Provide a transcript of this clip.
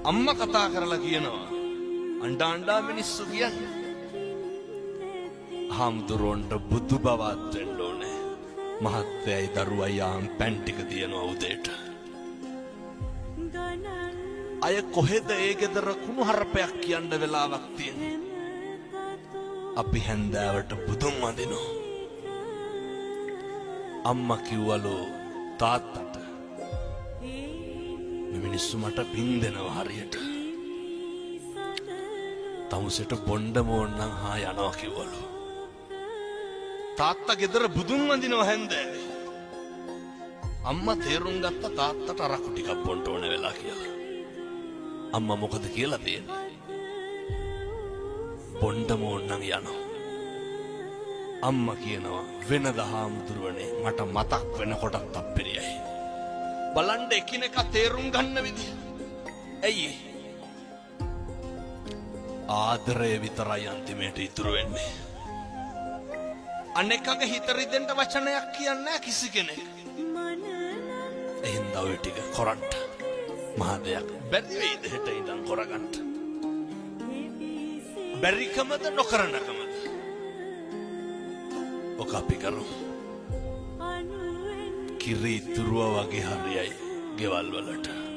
අම්මා කතා කරලා කියනවා අඬා අඬා මිනිස්සු කියන්නේ හාමුදුරුවන්ට බුදු බවත් වෙන්න ඕනේ. මහත්තයයි දරුවයි යාම් පැන් ටික තියනවා උදේට. අය කොහෙද ඒ ගෙදර කුණු හරපයක් කියන්න වෙලාවක් තියෙන්නේ. අපි හැන්දෑවට බුදුන් වඳිනවා. අම්මා කිව්වලු තාත්තට මේ මිනිස්සු මට පින් දෙනවා හරියට. තමුසෙට බොණ්ඩ මෝන්නම් හා යනවා කිව්වලු. තාත්තා ගෙදර බුදුන් වඳිනවා හැන්දෑවේ. අම්මා තේරුම් ගත්ත තාත්තට අරක්කු ටිකක් බොන්න ඕන වෙලා කියලා. අම්මා මොකද කියලා තියෙන්නේ? බොණ්ඩ මෝන්නම් යනවා. අම්මා කියනවා වෙනද හාමුදුරුවනේ මට මතක් වෙනකොටත් අප්පිරියයි. බලන්න එකිනෙක තේරුම් ගන්න විදිය. ඇයි ආදරය විතරයි අන්තිමේට ඉතුරු වෙන්නේ. අනෙක්කගේ හිත රිදෙන්න වචනයක් කියන්නේ නැහැ කිසි කෙනෙක්. එහෙනම් ඔය ටික කරන්න මහා දෙයක් බැරි වෙයිද හෙට ඉඳන් කරගන්න. බැරිකමද නොකරනකමද ඔක අපි කරමු. කිරි ඉතුරුව වගේ හරියයි ගෙවල් වලට.